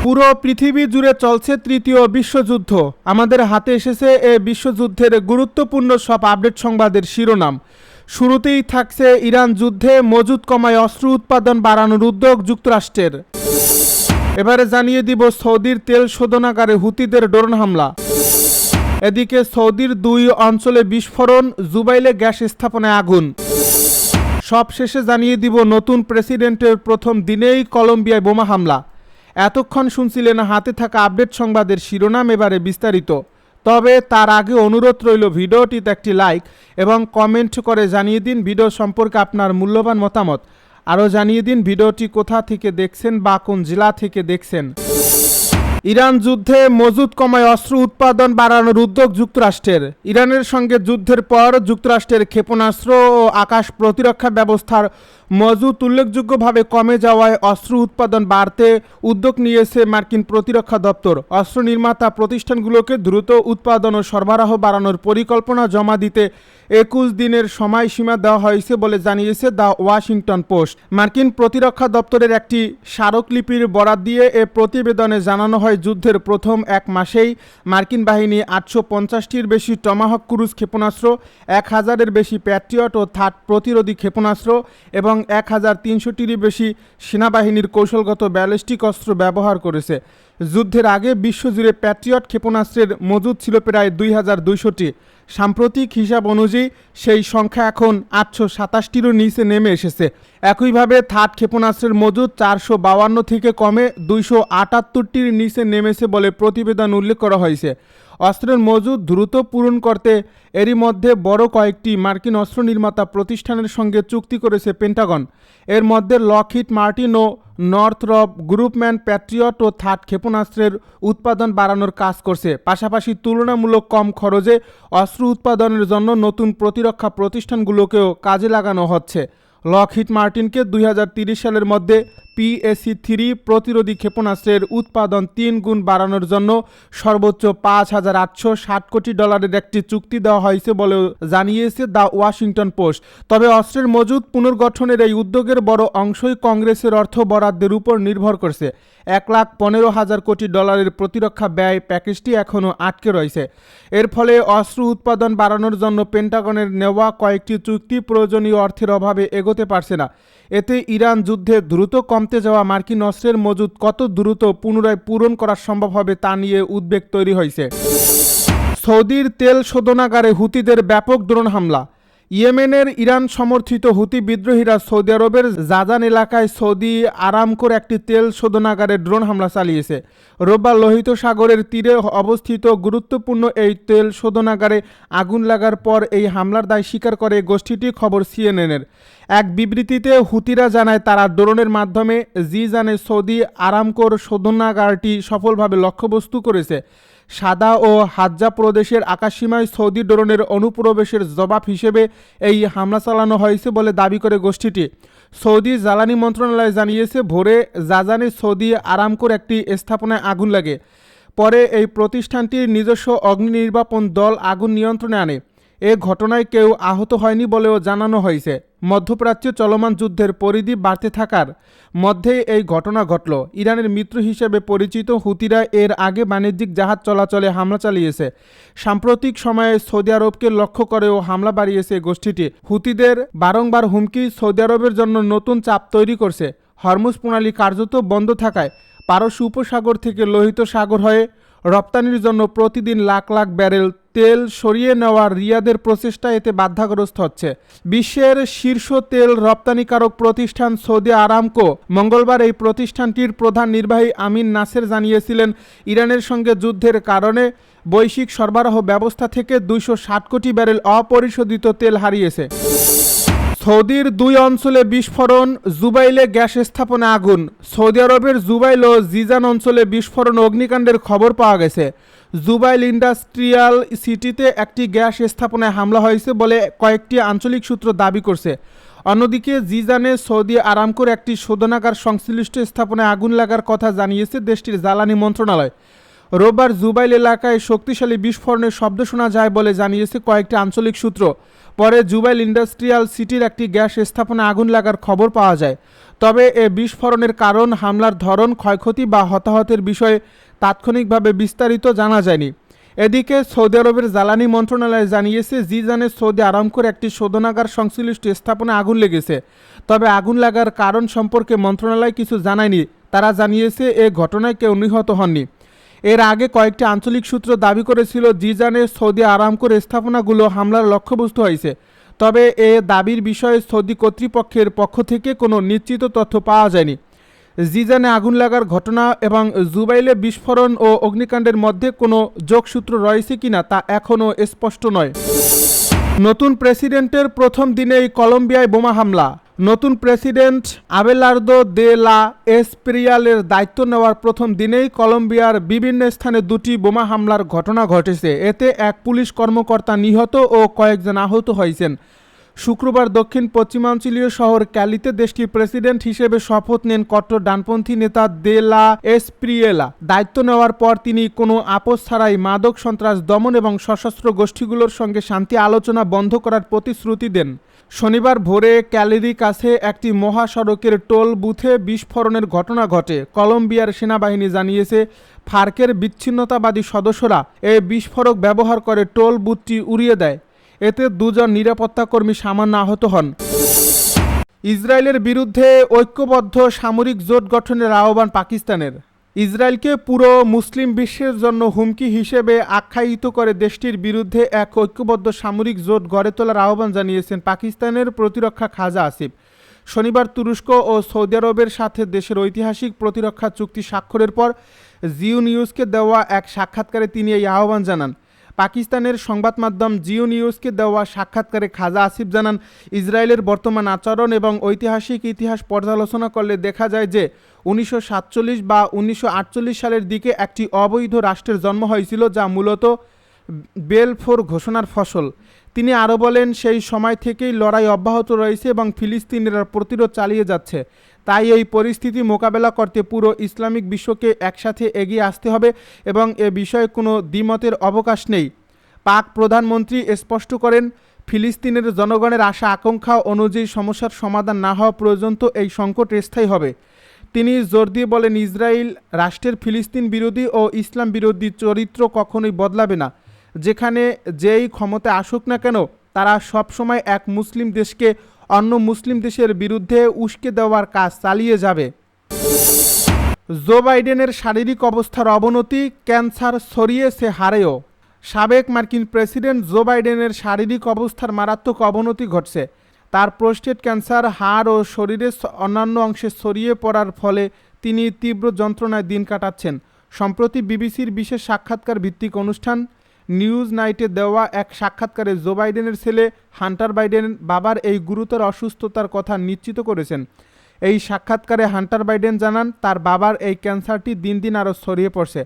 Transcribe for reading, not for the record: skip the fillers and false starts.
পুরো পৃথিবী জুড়ে চলছে তৃতীয় বিশ্বযুদ্ধ। আমাদের হাতে এসেছে এ বিশ্বযুদ্ধের গুরুত্বপূর্ণ সব আপডেট সংবাদের শিরোনাম। শুরুতেই থাকছে ইরান যুদ্ধে মজুদ কমায় অস্ত্র উৎপাদন বাড়ানোর উদ্যোগ যুক্তরাষ্ট্রের। এবারে জানিয়ে দিব সৌদির তেল শোধনাগারে হুতিদের ড্রোন হামলা। এদিকে সৌদির 2 অঞ্চলে বিস্ফোরণ, জুবাইলে গ্যাস স্থাপনায় আগুন। সব শেষে জানিয়ে দিব নতুন প্রেসিডেন্টের প্রথম দিনেই কলম্বিয়ায় বোমা হামলা। এতক্ষণ শুনছিলেন হাতে থাকা আপডেট সংবাদের শিরোনাম, এবারে বিস্তারিত। তবে তার আগে অনুরোধ রইল ভিডিওটিতে একটি লাইক এবং কমেন্ট করে জানিয়ে দিন ভিডিও সম্পর্কে আপনার মূল্যবান মতামত। আরও জানিয়ে দিন ভিডিওটি কোথা থেকে দেখছেন বা কোন জেলা থেকে দেখছেন। ইরান যুদ্ধে মজুদ কমায় অস্ত্র উৎপাদন বাড়ানোর উদ্যোগ যুক্তরাষ্ট্রের। ইরানের সঙ্গে যুদ্ধের পর যুক্তরাষ্ট্রের ক্ষেপণাস্ত্র ও আকাশ প্রতিরক্ষা ব্যবস্থার মজুদ উল্লেখযোগ্যভাবে কমে যাওয়ায় অস্ত্র উৎপাদন বাড়তে উদ্যোগ নিয়েছে মার্কিন প্রতিরক্ষা দপ্তর। অস্ত্র নির্মাতা প্রতিষ্ঠানগুলোকে দ্রুত উৎপাদন ও সরবরাহ বাড়ানোর পরিকল্পনা জমা দিতে 21 দিনের সময়সীমা দেওয়া হয়েছে বলে জানিয়েছে দ্য ওয়াশিংটন পোস্ট। মার্কিন প্রতিরক্ষা দপ্তরের একটি স্মারকলিপির বরাত দিয়ে এ প্রতিবেদনে জানানো হয়, যুদ্ধের প্রথম এক মাসেই মার্কিন বাহিনী 850টির বেশি টমাহক ক্রুজ ক্ষেপণাস্ত্র, 1000-এর বেশি প্যাট্রিয়ট ও থার্ড প্রতিরোধী ক্ষেপণাস্ত্র এবং 1300-টিরই বেশি সেনাবাহিনীর কৌশলগত ব্যালিস্টিক অস্ত্র ব্যবহার করেছে। যুদ্ধের আগে বিশ্বজুড়ে প্যাট্রিয়ট ক্ষেপণাস্ত্রের মজুদ ছিল প্রায় 2200টি। সাম্প্রতিক হিসাব অনুযায়ী সেই সংখ্যা এখন 827টিরও নিচে নেমে এসেছে। একইভাবে থার্ড ক্ষেপণাস্ত্রের মজুদ 452 থেকে কমে 278টির নিচে নেমেছে বলে প্রতিবেদন উল্লেখ করা হয়েছে। অস্ত্রের মজুদ দ্রুত পূরণ করতে এরই মধ্যে বড় কয়েকটি মার্কিন অস্ত্র নির্মাতা প্রতিষ্ঠানের সঙ্গে চুক্তি করেছে পেন্টাগন। এর মধ্যে লকহিড মার্টিন ও নর্থরপ গ্রুপম্যান প্যাট্রিয়ট ও থার্ড ক্ষেপণাস্ত্রের উৎপাদন বাড়ানোর কাজ করছে। পাশাপাশি তুলনামূলক কম খরচে অস্ত্র উৎপাদনের জন্য নতুন প্রতিরক্ষা প্রতিষ্ঠানগুলোকেও কাজে লাগানো হচ্ছে। লকহিড মার্টিনকে 2030 সালের মধ্যে PAC-3 প্রতিরোধী ক্ষেপণাস্ত্রের উৎপাদন 3 গুণ বাড়ানোর জন্য সর্বোচ্চ $5,860 কোটি একটি চুক্তি দেওয়া হয়েছে বলেও জানিয়েছে দ্য ওয়াশিংটন পোস্ট। তবে অস্ত্রের মজুদ পুনর্গঠনের এই উদ্যোগের বড় অংশই কংগ্রেসের অর্থ বরাদ্দের উপর নির্ভর করছে। $1,15,000 কোটি প্রতিরক্ষা ব্যয় প্যাকেজটি এখনও আটকে রয়েছে। এর ফলে অস্ত্র উৎপাদন বাড়ানোর জন্য পেন্টাগনের নেওয়া কয়েকটি চুক্তি প্রয়োজনীয় অর্থের অভাবে এগোতে পারছে না। এতে ইরান যুদ্ধে দ্রুত কমতে যাওয়া মার্কিন অস্ত্রের মজুদ কত দ্রুত পুনরায় পূরণ করা সম্ভব হবে তা নিয়ে উদ্বেগ তৈরি হয়েছে। সৌদির তেল শোধনাগারে হুতিদের ব্যাপক ড্রোন হামলা। ইয়েমেনের ইরান সমর্থিত হুতি বিদ্রোহীরা সৌদি আরবের জাজান এলাকায় সৌদি আরামকোর একটি তেল শোধনাগারে ড্রোন হামলা চালিয়েছে। রোববার লোহিত সাগরের তীরে অবস্থিত গুরুত্বপূর্ণ এই তেল শোধনাগারে আগুন লাগার পর এই হামলার দায় স্বীকার করে গোষ্ঠীটি, খবর CNN-এর। এক বিবৃতিতে হুতিরা জানায় তারা ড্রোনের মাধ্যমে জিজানে সৌদি আরামকোর শোধনাগারটি সফলভাবে লক্ষ্যবস্তু করেছে। সাদা ও হাজ্জা প্রদেশের আকাশসীমায় সৌদি ড্রোনের অনুপ্রবেশের জবাব হিসেবে এই হামলা চালানো হয়েছে বলে দাবি করে গোষ্ঠীটি। সৌদি জ্বালানি মন্ত্রণালয় জানিয়েছে, ভোরে জাজানে সৌদি আরামকোর একটি স্থাপনায় আগুন লাগে। পরে এই প্রতিষ্ঠানটির নিজস্ব অগ্নি নির্বাপন দল আগুন নিয়ন্ত্রণে আনে। এ ঘটনায় কেউ আহত হয়নি বলেও জানানো হয়েছে। মধ্যপ্রাচ্যে চলমান যুদ্ধের পরিধি বাড়তে থাকার মধ্যেই এই ঘটনা ঘটল। ইরানের মিত্র হিসেবে পরিচিত হুতিরা এর আগে বাণিজ্যিক জাহাজ চলাচলে হামলা চালিয়েছে। সাম্প্রতিক সময়ে সৌদি আরবকে লক্ষ্য করেও হামলা বাড়িয়েছে গোষ্ঠীটি। হুতিদের বারংবার হুমকি সৌদি আরবের জন্য নতুন চাপ তৈরি করছে। হরমুজ প্রণালী কার্যত বন্ধ থাকায় পারস্য উপসাগর থেকে লোহিত সাগর হয়ে রপ্তানির জন্য প্রতিদিন লাখ লাখ ব্যারেল তেল সরিয়ে নেওয়ার রিয়াদের প্রচেষ্টা এতে বাধাগ্রস্ত হচ্ছে। বিশ্বের শীর্ষ তেল রপ্তানিকারক প্রতিষ্ঠান সৌদি আরামকো মঙ্গলবার এই প্রতিষ্ঠানটির প্রধান নির্বাহী আমিন নাসের জানিয়েছিলেন, ইরানের সঙ্গে যুদ্ধের কারণে বৈশ্বিক সরবরাহ ব্যবস্থা থেকে 260 কোটি ব্যারেল অপরিশোধিত তেল হারিয়েছে। সৌদির 2 অঞ্চলে বিস্ফোরণ, জুবাইলে গ্যাস স্থাপনা আগুন। সৌদি আরবের জুবাইল ও জিজান অঞ্চলে বিস্ফোরণ অগ্নিকাণ্ডের খবর পাওয়া গেছে। জুবাইল ইন্ডাস্ট্রিয়াল সিটিতে একটি গ্যাস স্থাপনায় হামলা হয়েছে বলে কয়েকটি আঞ্চলিক সূত্র দাবি করছে। অন্যদিকে জিজানে সৌদি আরামকোর একটি শোধনাগার সংশ্লিষ্ট স্থাপনায় আগুন লাগার কথা জানিয়েছে দেশটির জ্বালানি মন্ত্রণালয়। রোববার জুবাইল এলাকায় শক্তিশালী বিস্ফোরণের শব্দ শোনা যায় বলে জানিয়েছে কয়েকটি আঞ্চলিক সূত্র। পরে জুবাইল ইন্ডাস্ট্রিয়াল সিটির একটি গ্যাস স্থাপনায় আগুন লাগার খবর পাওয়া যায়। তবে এ বিস্ফোরণের কারণ, হামলার ধরন, ক্ষয়ক্ষতি বা হতাহতের বিষয়ে তাৎক্ষণিকভাবে বিস্তারিত জানা যায়নি। এদিকে সৌদি আরবের জ্বালানি মন্ত্রণালয় জানিয়েছে, জিজানে সৌদি আরামকোর একটি শোধনাগার সংশ্লিষ্ট স্থাপনায় আগুন লেগেছে। তবে আগুন লাগার কারণ সম্পর্কে মন্ত্রণালয় কিছু জানায়নি। তারা জানিয়েছে এ ঘটনায় কেউ নিহত হননি। এর আগে কয়েকটি আঞ্চলিক সূত্র দাবি করেছিল জিজানে সৌদি আরামকোর স্থাপনাগুলো হামলার লক্ষ্যবস্তু হয়েছে। তবে এ দাবির বিষয়ে সৌদি কর্তৃপক্ষের পক্ষ থেকে কোনো নিশ্চিত তথ্য পাওয়া যায়নি। জিজানে আগুন লাগার ঘটনা এবং জুবাইলে বিস্ফোরণ ও অগ্নিকাণ্ডের মধ্যে কোনো যোগসূত্র রয়েছে কিনা তা এখনও স্পষ্ট নয়। নতুন প্রেসিডেন্টের প্রথম দিনেই কলম্বিয়ায় বোমা হামলা। নতুন প্রেসিডেন্ট আবেলার্দো দে লা এসপ্রিয়ালের দায়িত্ব নেওয়ার প্রথম দিনেই কলম্বিয়ার বিভিন্ন স্থানে দুটি বোমা হামলার ঘটনা ঘটেছে। এতে এক পুলিশ কর্মকর্তা নিহত ও কয়েকজন আহত হয়েছেন। শুক্রবার দক্ষিণ পশ্চিমাঞ্চলীয় শহর ক্যালিতে দেশটির প্রেসিডেন্ট হিসেবে শপথ নেন কট্টর ডানপন্থী নেতা দে লা এসপ্রিয়েলা। দায়িত্ব নেওয়ার পর তিনি কোনো আপোষ ছাড়াই মাদক সন্ত্রাস দমন এবং সশস্ত্র গোষ্ঠীগুলোর সঙ্গে শান্তি আলোচনা বন্ধ করার প্রতিশ্রুতি দেন। শনিবার ভোরে ক্যালির কাছে একটি মহাসড়কের টোল বুথে বিস্ফোরণের ঘটনা ঘটে। কলম্বিয়ার সেনাবাহিনী জানিয়েছে, ফার্কের বিচ্ছিন্নতাবাদী সদস্যরা এই বিস্ফোরক ব্যবহার করে টোল বুথটি উড়িয়ে দেয়। এতে দুজন নিরাপত্তাকর্মী সামান্য আহত হন। ইসরায়েলের বিরুদ্ধে ঐক্যবদ্ধ সামরিক জোট গঠনের আহ্বান পাকিস্তানের। ইসরায়েলকে পুরো মুসলিম বিশ্বের জন্য হুমকি হিসেবে আখ্যায়িত করে দেশটির বিরুদ্ধে এক ঐক্যবদ্ধ সামরিক জোট গড়ে তোলার আহ্বান জানিয়েছেন পাকিস্তানের প্রতিরক্ষা খাজা আসিফ। শনিবার তুরস্ক ও সৌদি আরবের সাথে দেশের ঐতিহাসিক প্রতিরক্ষা চুক্তি স্বাক্ষরের পর জিও নিউজকে দেওয়া এক সাক্ষাৎকারে তিনি এই আহ্বান জানান। পাকিস্তানের সংবাদ মাধ্যম জিও নিউজকে দেওয়া সাক্ষাৎকারে খাজা আসিফ জানান, ইসরায়েলের বর্তমান আচরণ এবং ঐতিহাসিক ইতিহাস পর্যালোচনা করলে দেখা যায় যে 1947 বা 1948 সালের দিকে একটি অবৈধ রাষ্ট্রের জন্ম হয়েছিল, যা মূলত বেলফোর ঘোষণার ফসল। তিনি আরও বলেন, সেই সময় থেকেই লড়াই অব্যাহত রয়েছে এবং ফিলিস্তিনিরা প্রতিরোধ চালিয়ে যাচ্ছে। তাই এই পরিস্থিতি মোকাবেলা করতে পুরো ইসলামিক বিশ্বকে একসাথে এগিয়ে আসতে হবে এবং এ বিষয়ে কোনো দ্বিমতের অবকাশ নেই। পাক প্রধানমন্ত্রী স্পষ্ট করেন, ফিলিস্তিনের জনগণের আশা আকাঙ্ক্ষা অনুযায়ী সমস্যার সমাধান না হওয়া পর্যন্ত এই সংকট স্থায়ী হবে। তিনি জোর দিয়ে বলেন, ইসরায়েল রাষ্ট্রের ফিলিস্তিন বিরোধী ও ইসলাম বিরোধী চরিত্র কখনোই বদলাবে না। যেখানে যেই ক্ষমতায় আসুক না কেন, তারা সবসময় এক মুসলিম দেশকে অন্য মুসলিম দেশের বিরুদ্ধে উস্কে দেওয়ার কাজ চালিয়ে যাবে। জো বাইডেনের শারীরিক অবস্থার অবনতি, ক্যান্সার ছড়িয়েছে হাড়েও। সাবেক মার্কিন প্রেসিডেন্ট জো বাইডেনের শারীরিক অবস্থার মারাত্মক অবনতি ঘটছে। তার প্রোস্টেট ক্যান্সার হাড় ও শরীরের অন্যান্য অংশে ছড়িয়ে পড়ার ফলে তিনি তীব্র যন্ত্রণায় দিন কাটাচ্ছেন। সম্প্রতি বিবিসির বিশেষ সাক্ষাৎকার ভিত্তিক অনুষ্ঠান নিউজ নাইটে দেওয়া এক সাক্ষাৎকারে জো বাইডেনের ছেলে হান্টার বাইডেন বাবার এই গুরুতর অসুস্থতার কথা নিশ্চিত করেছেন। এই সাক্ষাৎকারে হান্টার বাইডেন জানান, তার বাবার এই ক্যান্সারটি দিন দিন আরও ছড়িয়ে পড়ছে।